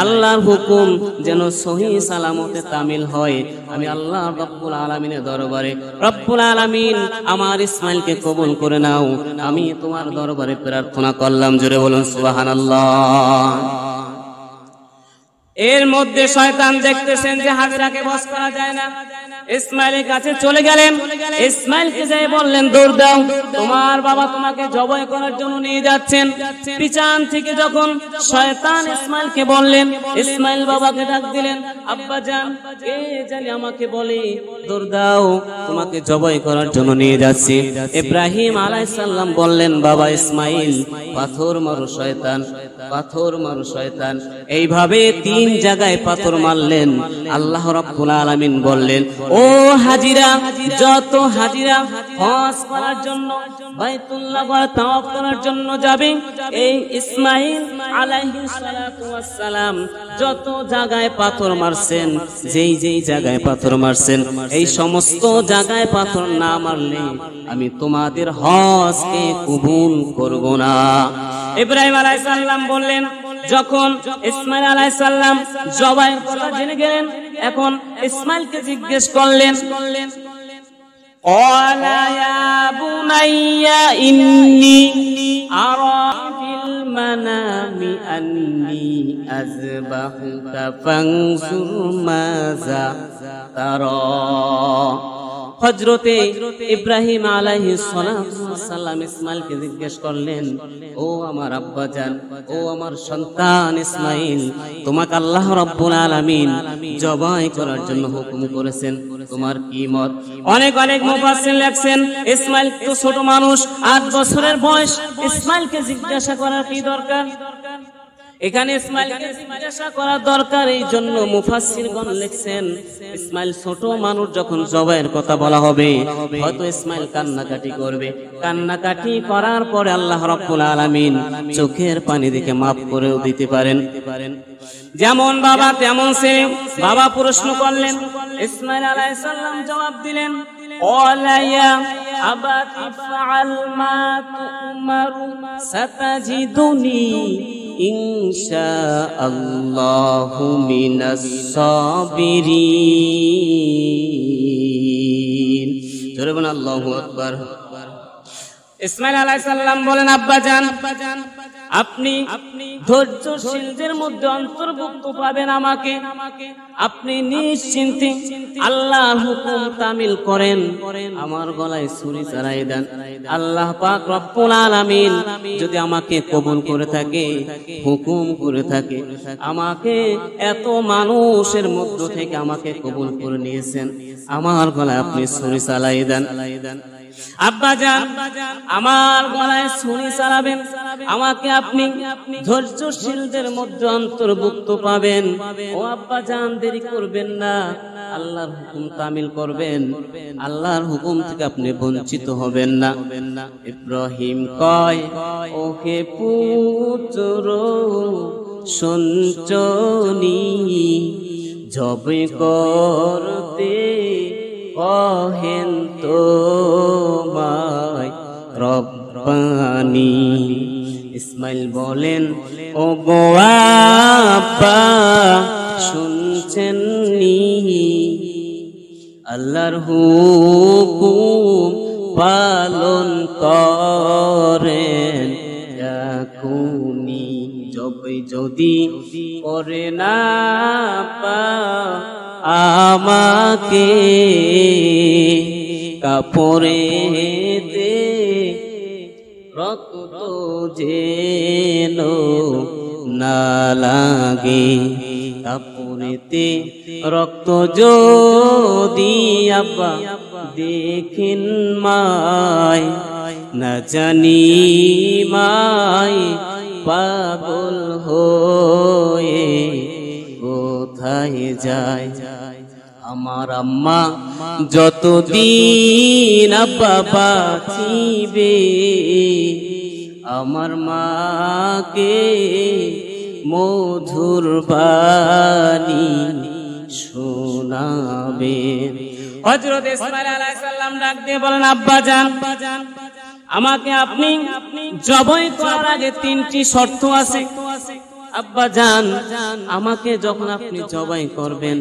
আল্লাহর হুকুম যেন সহি সালামতে তামিল হয়। আমি আল্লাহ রব্বুল আলামিনের দরবারে, রব্বুল আলামিন আমার ইসমাইলকে কবুল করে নাও, আমি তোমার দরবারে প্রার্থনা করলাম। জোরে বলুন সুবহানাল্লাহ। এর মধ্যে শয়তান দেখতেছেন যে হাজরাকে বশ করা যায় না, ইসমাইলের কাছে চলে গেলেন। ইসমাইলকে যেয়ে বললেন, দৌড় দাও, তোমার বাবা তোমাকে জবাই করার জন্য নিয়ে যাচ্ছেন। পিছন থেকে যখন শয়তান ইসমাইলকে বললেন, ইসমাইল বাবাকে ডাক দিলেন, আব্বা জান, কে জানি আমাকে বলে দৌড় দাও, তোমাকে জবাই করার জন্য নিয়ে যাচ্ছি। ইব্রাহিম আলাইহিস সালাম বললেন, বাবা ইসমাইল, পাথর মারো শয়তান, পাথর মারো শয়তান। এইভাবে 3 জায়গায় পাথর মারলেন। আল্লাহ রাব্বুল আলামিন বললেন, ও হাজিরা, যত হাজিরা হজ করার জন্য বাইতুল্লাহ তাওয়াফ করার জন্য যাবে, এই ইসমাইল আলাইহিস সালাতু ওয়াস সালাম যত জায়গায় পাথর মারছেন, যেই যেই জায়গায় পাথর মারছেন, এই সমস্ত জায়গায় পাথর না মারলে আমি তোমাদের হজকে কবুল করব না। ইব্রাহিম আলাইহিস সালাম বললেন, যখন ইসমাইল আলাইহিস সালাম জবাইয়ের কথা জেনে গেলেন, এখন ইসমাইলকে জিজ্ঞেস করলেন, ক্বালা ইয়া বুনাইয়া ইন্নী আরা ফিল মানামি আন্নী আযবাহুকা ফানজুর মাযা তারা। হযরতে ইব্রাহিম আলাইহিস সালাম ইসমাইলকে জিজ্ঞেস করলেন, ও আমার আব্বাজান, ও আমার সন্তান ইসমাইল, তোমাকে আল্লাহ রাব্বুল আলামিন জবাই করার জন্য হুকুম করেছেন, তোমার কি মত? অনেক অনেক মুফাসসির লেখছেন, ইসমাইল তো ছোট মানুষ, 8 বছরের বয়স, ইসমাইলকে জিজ্ঞাসা করার কি দরকার? এখানে ইসমাইলকে জিজ্ঞাসা করার দরকার, এই জন্য মুফাসসিরগণ লিখছেন, ইসমাইল ছোট মানুষ, যখন জবাইয়ের কথা বলা হবে হয়তো ইসমাইল কান্নাকাটি করবে, কান্নাকাটি করার পরে আল্লাহ রাব্বুল আলামিন চোখের পানি দেখে মাফ করেও দিতে পারেন। যেমন বাবা তেমন ছেলে। বাবা প্রশ্ন করলেন, ইসমাইল আলাইহিস সালাম জবাব দিলেন, ক্বালা ইয়া আবাতি ফাআল মা তু'মারু সাতাজিদুনি ইনশাআল্লাহু মিনাস সাবিরিন। জোরে বলুন আল্লাহু আকবার। ইসমাইল আলাইহিস সালাম বলেন, আব্বাজান, আপনি ধৈর্যশীলদের মধ্যে অন্তর্ভুক্ত পাবেন আমাকে। আপনি নিশ্চিন্তে আল্লাহর হুকুম তামিল করেন, আমার গলায় ছুরি চালাই দেন। আল্লাহ পাক রব্বুল আলামিন যদি আমাকে কবুল করে থাকে, হুকুম করে থাকে, আমাকে এত মানুষের মধ্য থেকে আমাকে কবুল করে নিয়েছেন, আমার গলায় আপনি ছুরি চালাই দেন। আব্বাজান, আমার গলায় ছুরি চালাবেন, আমাকে আপনি ধৈর্যশীলদের মধ্যে অন্তর্ভুক্ত পাবেন। ও আব্বাজান, দেরি করবেন না, আল্লাহর হুকুম তামিল করবেন, আল্লাহর হুকুম থেকে আপনি বঞ্চিত হবেন না। ইব্রাহিম কয়, ওহে পুত্র সঞ্চনি, জবে করতে কহেন তোমায় রব্বানি। ইসমাইল বলেন, ও গো আব্বা, শুনছেন নি, আল্লাহর হুকুম পালন করেন এখুনি, জবে যদি করে না পা আমাকে কাপড়েতে রক্ত যেন না লাগে, কাপড়েতে রক্ত যদি আব্বা দেখেন মায়, না জানি মায় পাগল হয়ে কোথায় যায়। আমার আম্মা যতদিন আব্বা বাঁচিবে, আমার মাকে মধুর বাণী শোনাবে। হযরত ইসমাইল আলাইহিস সালাম ডাক দিয়ে বলেন, আব্বা জান, আমাকে আপনি জবাই করার আগে 3টি শর্ত আছে, আব্বা জান, আমাকে যখন আপনি জবাই করবেন